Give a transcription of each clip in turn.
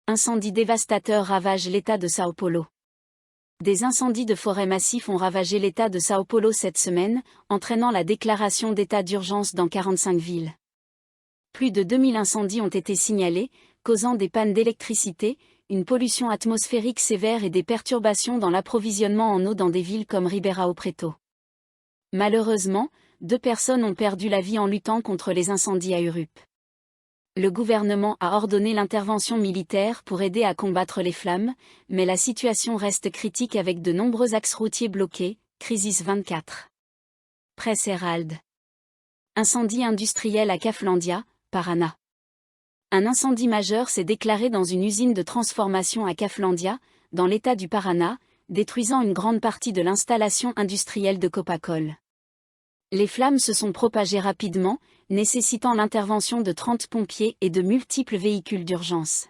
Incendie dévastateur ravage l'État de São Paulo. Des incendies de forêt massifs ont ravagé l'État de São Paulo cette semaine, entraînant la déclaration d'état d'urgence dans 45 villes. Plus de 2000 incendies ont été signalés, causant des pannes d'électricité, une pollution atmosphérique sévère et des perturbations dans l'approvisionnement en eau dans des villes comme Ribeirão Preto. Malheureusement, 2 personnes ont perdu la vie en luttant contre les incendies à Urupe. Le gouvernement a ordonné l'intervention militaire pour aider à combattre les flammes, mais la situation reste critique avec de nombreux axes routiers bloqués. Crisis 24. Presse Herald. Incendie industriel à Caflandia, Paraná. Un incendie majeur s'est déclaré dans une usine de transformation à Caflandia, dans l'état du Paraná, détruisant une grande partie de l'installation industrielle de Copacol. Les flammes se sont propagées rapidement, nécessitant l'intervention de 30 pompiers et de multiples véhicules d'urgence.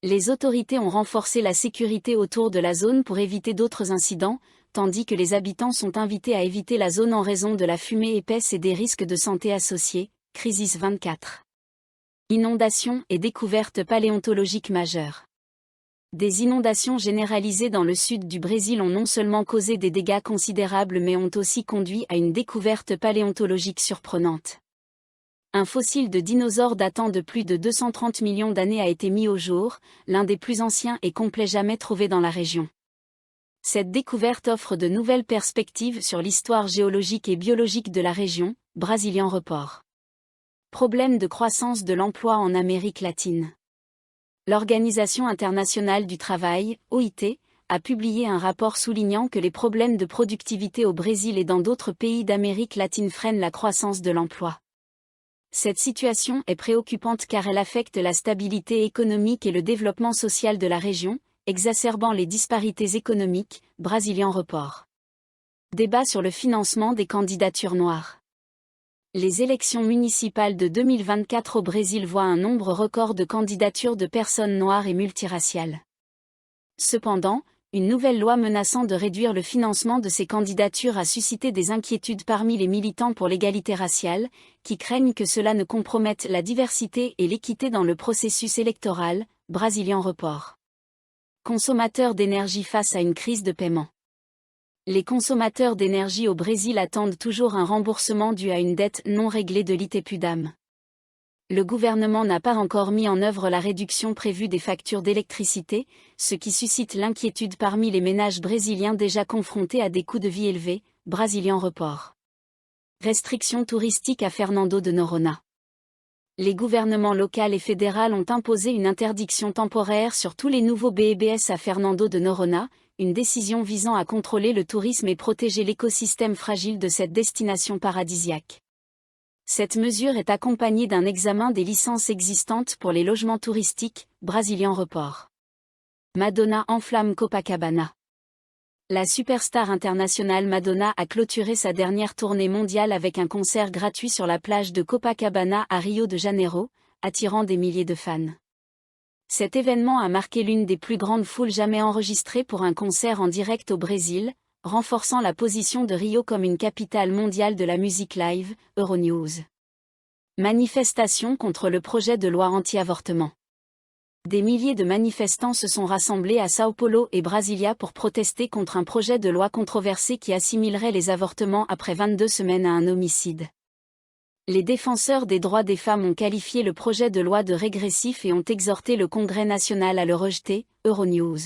Les autorités ont renforcé la sécurité autour de la zone pour éviter d'autres incidents, tandis que les habitants sont invités à éviter la zone en raison de la fumée épaisse et des risques de santé associés. Crisis 24. Inondations et découvertes paléontologiques majeures. Des inondations généralisées dans le sud du Brésil ont non seulement causé des dégâts considérables mais ont aussi conduit à une découverte paléontologique surprenante. Un fossile de dinosaure datant de plus de 230 millions d'années a été mis au jour, l'un des plus anciens et complets jamais trouvés dans la région. Cette découverte offre de nouvelles perspectives sur l'histoire géologique et biologique de la région. Brazilian Report. Problème de croissance de l'emploi en Amérique latine. L'Organisation internationale du travail, OIT, a publié un rapport soulignant que les problèmes de productivité au Brésil et dans d'autres pays d'Amérique latine freinent la croissance de l'emploi. Cette situation est préoccupante car elle affecte la stabilité économique et le développement social de la région, exacerbant les disparités économiques. Brazilian Report. Débat sur le financement des candidatures noires. Les élections municipales de 2024 au Brésil voient un nombre record de candidatures de personnes noires et multiraciales. Cependant, une nouvelle loi menaçant de réduire le financement de ces candidatures a suscité des inquiétudes parmi les militants pour l'égalité raciale, qui craignent que cela ne compromette la diversité et l'équité dans le processus électoral. Brazilian Report. Consommateurs d'énergie face à une crise de paiement. Les consommateurs d'énergie au Brésil attendent toujours un remboursement dû à une dette non réglée de l'Itepudam. Le gouvernement n'a pas encore mis en œuvre la réduction prévue des factures d'électricité, ce qui suscite l'inquiétude parmi les ménages brésiliens déjà confrontés à des coûts de vie élevés. Brazilian Report. Restrictions touristiques à Fernando de Noronha. Les gouvernements local et fédéral ont imposé une interdiction temporaire sur tous les nouveaux BEBS à Fernando de Noronha, une décision visant à contrôler le tourisme et protéger l'écosystème fragile de cette destination paradisiaque. Cette mesure est accompagnée d'un examen des licences existantes pour les logements touristiques. Brazilian Report. Madonna enflamme Copacabana. La superstar internationale Madonna a clôturé sa dernière tournée mondiale avec un concert gratuit sur la plage de Copacabana à Rio de Janeiro, attirant des milliers de fans. Cet événement a marqué l'une des plus grandes foules jamais enregistrées pour un concert en direct au Brésil, renforçant la position de Rio comme une capitale mondiale de la musique live. Euronews. Manifestation contre le projet de loi anti-avortement. Des milliers de manifestants se sont rassemblés à São Paulo et Brasilia pour protester contre un projet de loi controversé qui assimilerait les avortements après 22 semaines à un homicide. Les défenseurs des droits des femmes ont qualifié le projet de loi de régressif et ont exhorté le Congrès national à le rejeter. Euronews.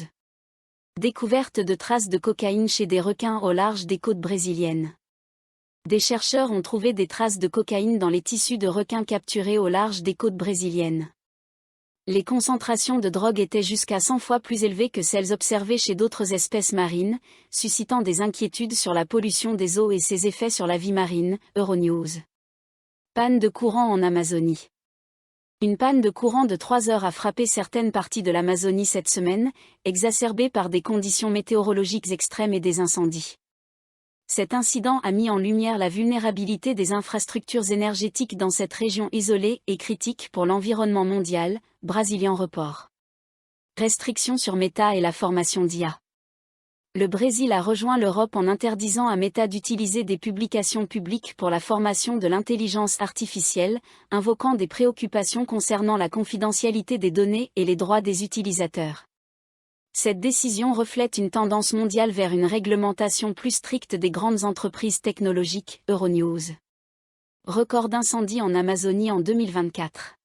Découverte de traces de cocaïne chez des requins au large des côtes brésiliennes. Des chercheurs ont trouvé des traces de cocaïne dans les tissus de requins capturés au large des côtes brésiliennes. Les concentrations de drogue étaient jusqu'à 100 fois plus élevées que celles observées chez d'autres espèces marines, suscitant des inquiétudes sur la pollution des eaux et ses effets sur la vie marine. Euronews. Panne de courant en Amazonie. Une panne de courant de 3 heures a frappé certaines parties de l'Amazonie cette semaine, exacerbée par des conditions météorologiques extrêmes et des incendies. Cet incident a mis en lumière la vulnérabilité des infrastructures énergétiques dans cette région isolée et critique pour l'environnement mondial. Brazilian Report. Restrictions sur Meta et la formation d'IA. Le Brésil a rejoint l'Europe en interdisant à Meta d'utiliser des publications publiques pour la formation de l'intelligence artificielle, invoquant des préoccupations concernant la confidentialité des données et les droits des utilisateurs. Cette décision reflète une tendance mondiale vers une réglementation plus stricte des grandes entreprises technologiques, Euronews. Record d'incendies en Amazonie en 2024.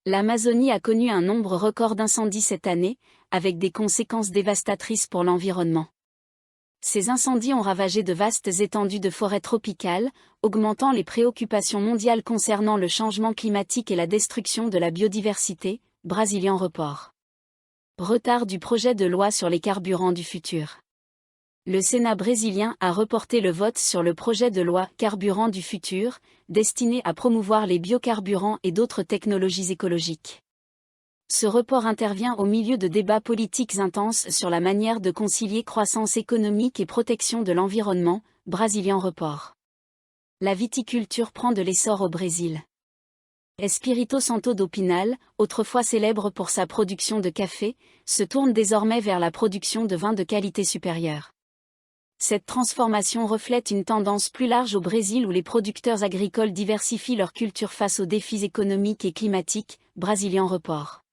L'Amazonie a connu un nombre record d'incendies cette année, avec des conséquences dévastatrices pour l'environnement. Ces incendies ont ravagé de vastes étendues de forêts tropicales, augmentant les préoccupations mondiales concernant le changement climatique et la destruction de la biodiversité, Brazilian Report. Retard du projet de loi sur les carburants du futur. Le Sénat brésilien a reporté le vote sur le projet de loi « Carburants du futur », destiné à promouvoir les biocarburants et d'autres technologies écologiques. Ce report intervient au milieu de débats politiques intenses sur la manière de concilier croissance économique et protection de l'environnement, Brazilian Report. La viticulture prend de l'essor au Brésil. Espírito Santo do Pinhal, autrefois célèbre pour sa production de café, se tourne désormais vers la production de vins de qualité supérieure. Cette transformation reflète une tendance plus large au Brésil où les producteurs agricoles diversifient leurs cultures face aux défis économiques et climatiques, Brazilian Report.